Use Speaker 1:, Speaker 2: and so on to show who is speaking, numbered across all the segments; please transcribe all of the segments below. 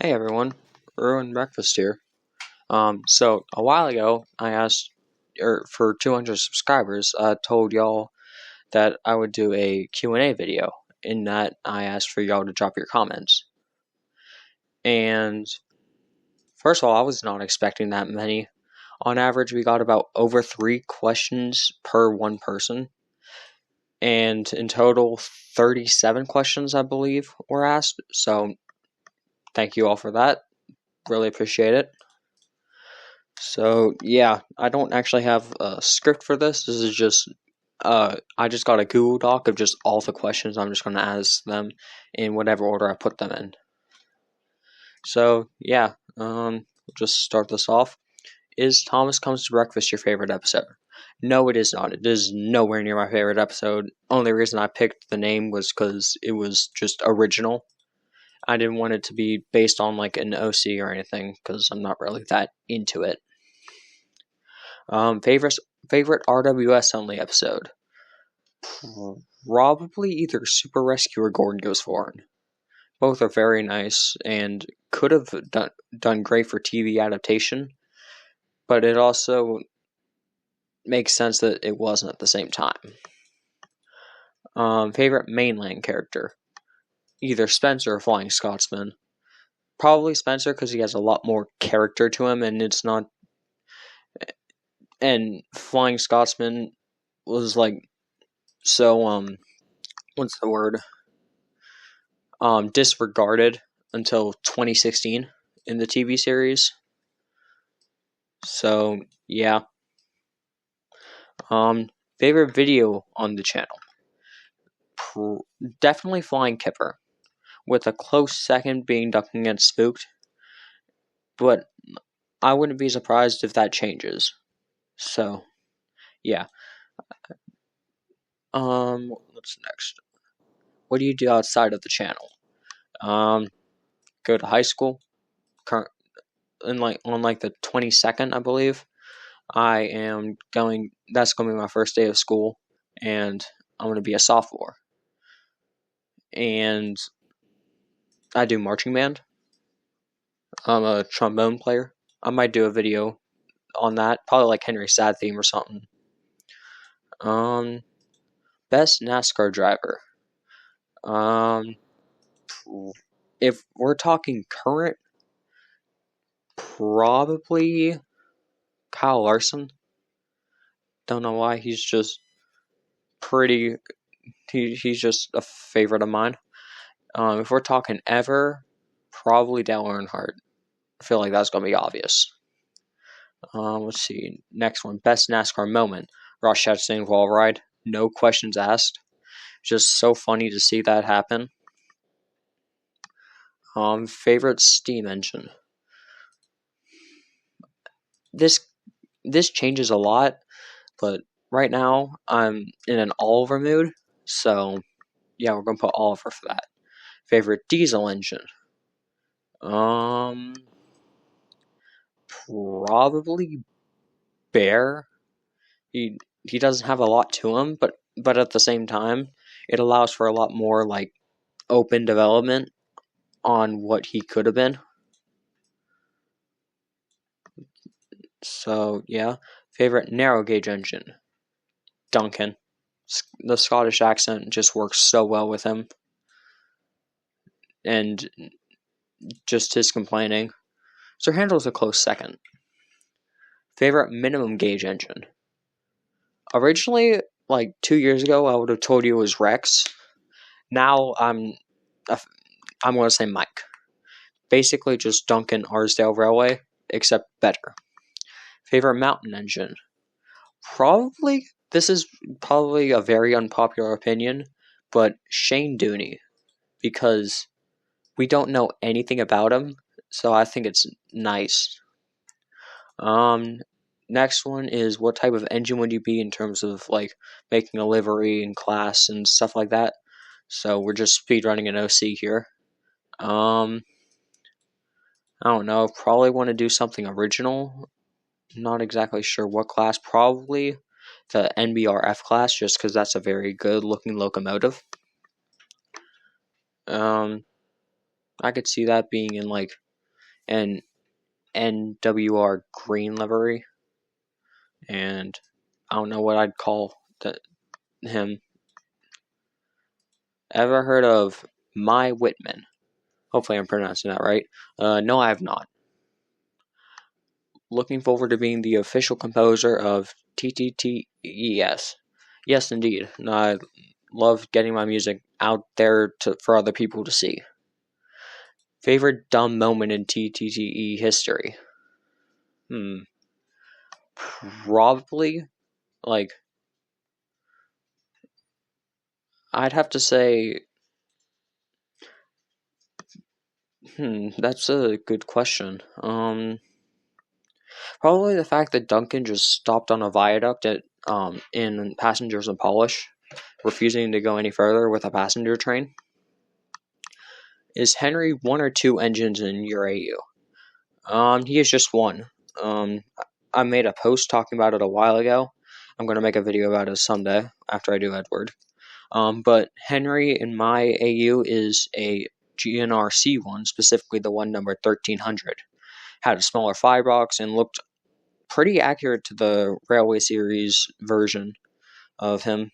Speaker 1: Hey everyone, Ruin Breakfast here. So a while ago, I asked, for 200 subscribers, I told y'all that I would do a Q&A video. In that, I asked for y'all to drop your comments. And first of all, I was not expecting that many. On average, we got about over 3 questions per one person. And in total, 37 questions, I believe, were asked. So thank you all for that. Really appreciate it. So yeah, I don't actually have a script for this. This is just I just got a Google Doc of just all the questions. I'm just gonna ask them in whatever order I put them in. So yeah, we'll just start this off. Is Thomas Comes to Breakfast your favorite episode? No, it is not. It is nowhere near my favorite episode. Only reason I picked the name was because it was just original. I didn't want it to be based on like an OC or anything because I'm not really that into it. Favorite RWS only episode? Probably either Super Rescue or Gordon Goes Foreign. Both are very nice and could have done great for TV adaptation, but it also makes sense that it wasn't at the same time. Favorite mainland character? Either Spencer or Flying Scotsman. Probably Spencer because he has a lot more character to him, and it's not. And Flying Scotsman was like so what's the word? Disregarded until 2016 in the TV series. So yeah. Favorite video on the channel? Definitely Flying Kipper, with a close second being Ducking Against Spooked. But I wouldn't be surprised if that changes. So yeah. What's next? What do you do outside of the channel? Go to high school. On the 22nd, I believe. I am going. That's going to be my first day of school, and I'm going to be a sophomore. And I do marching band. I'm a trombone player. I might do a video on that, probably like Henry Sad theme or something. Best NASCAR driver. If we're talking current, probably Kyle Larson. Don't know why. He's just pretty. He's just a favorite of mine. If we're talking ever, probably Dale Earnhardt. I feel like that's going to be obvious. Let's see. Next one. Best NASCAR moment. Ross Chastain wall ride. No questions asked. Just so funny to see that happen. Favorite steam engine. This changes a lot, but right now I'm in an Oliver mood. So yeah, we're going to put Oliver for that. Favorite diesel engine. Probably Bear. He doesn't have a lot to him, but at the same time, it allows for a lot more like open development on what he could have been. So yeah, favorite narrow gauge engine. Duncan. The Scottish accent just works so well with him, and just his complaining. Sir Handle's a close second. Favorite minimum gauge engine. Originally, like 2 years ago, I would have told you it was Rex. Now I'm going to say Mike. Basically, just Duncan Arsdale Railway, except better. Favorite mountain engine. This is probably a very unpopular opinion, but Shane Dooney, because we don't know anything about him, so I think it's nice. Next one is what type of engine would you be in terms of like making a livery and class and stuff like that. So we're just speedrunning an OC here. I don't know. Probably want to do something original. Not exactly sure what class. Probably the NBRF class, just because that's a very good looking locomotive. I could see that being in like and NWR green livery, and I don't know what I'd call him. Ever heard of My Whitman? Hopefully I'm pronouncing that right. No, I have not. Looking forward to being the official composer of TTTES. Yes, indeed. I love getting my music out there for other people to see. Favorite dumb moment in TTTE history? Probably, like, I'd have to say, that's a good question. Probably the fact that Duncan just stopped on a viaduct in Passengers and Polish, refusing to go any further with a passenger train. Is Henry one or two engines in your AU? He is just one. I made a post talking about it a while ago. I'm going to make a video about it someday after I do Edward. But Henry in my AU is a GNRC one, specifically the one number 1300. Had a smaller firebox and looked pretty accurate to the Railway Series version of him,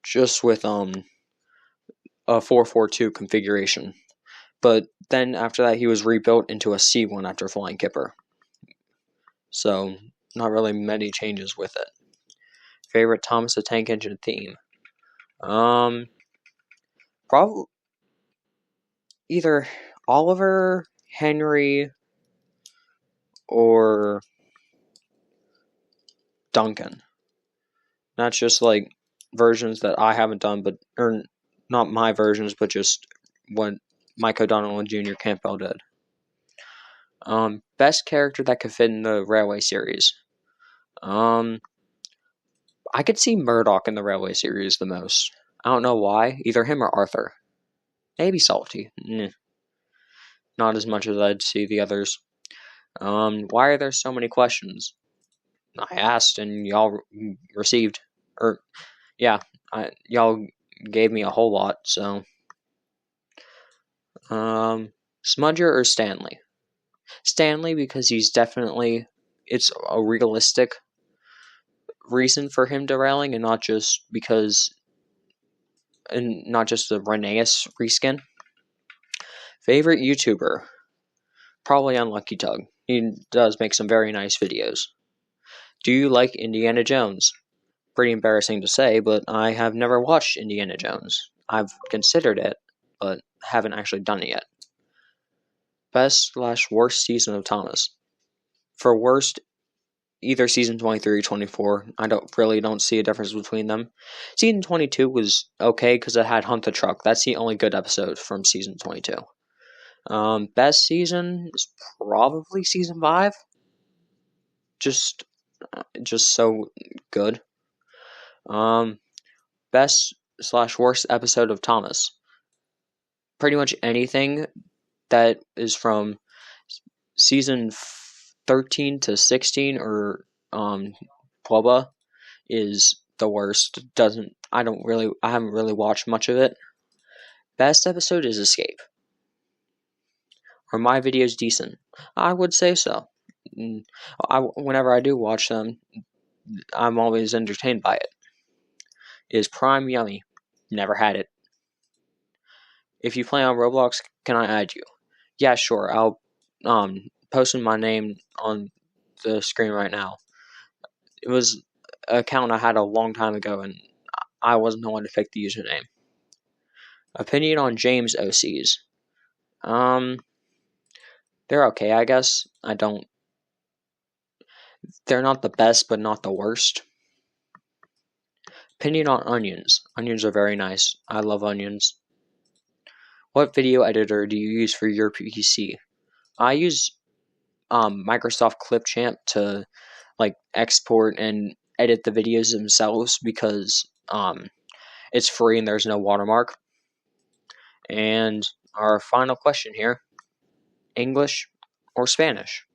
Speaker 1: just with a 442 configuration. But then after that, he was rebuilt into a C1 after flying Kipper. So, not really many changes with it. Favorite Thomas the Tank Engine theme? Probably either Oliver, Henry, or Duncan. Not just like versions that I haven't done, or not my versions, but just what Mike O'Donnell and Junior Campbell did. Best character that could fit in the Railway series. I could see Murdoch in the Railway series the most. I don't know why. Either him or Arthur. Maybe Salty. Not as much as I'd see the others. Why are there so many questions? I asked and y'all received. Y'all gave me a whole lot, so. Smudger or Stanley? Stanley, because it's a realistic reason for him derailing and not just the Rheneas reskin. Favorite YouTuber? Probably Unlucky Tug. He does make some very nice videos. Do you like Indiana Jones? Pretty embarrassing to say, but I have never watched Indiana Jones. I've considered it, but haven't actually done it yet. Best/worst season of Thomas? For worst, either season 23 or 24. I don't see a difference between them. Season 22 was okay because it had Hunt the Truck. That's the only good episode from season 22. Best season is probably season 5. Just so good. Best/worst episode of Thomas? Pretty much anything that is from season 13 to 16 or Ploba is the worst. I haven't really watched much of it. Best episode is Escape. Are my videos decent? I would say so. Whenever I do watch them, I'm always entertained by it. Is Prime yummy? Never had it. If you play on Roblox, can I add you? Yeah, sure. I'll posting my name on the screen right now. It was an account I had a long time ago, and I wasn't the one to pick the username. Opinion on James OCs? They're okay, I guess. They're not the best, but not the worst. Opinion on onions? Onions are very nice. I love onions. What video editor do you use for your PC? I use Microsoft Clipchamp to export and edit the videos themselves because it's free and there's no watermark. And our final question here: English or Spanish?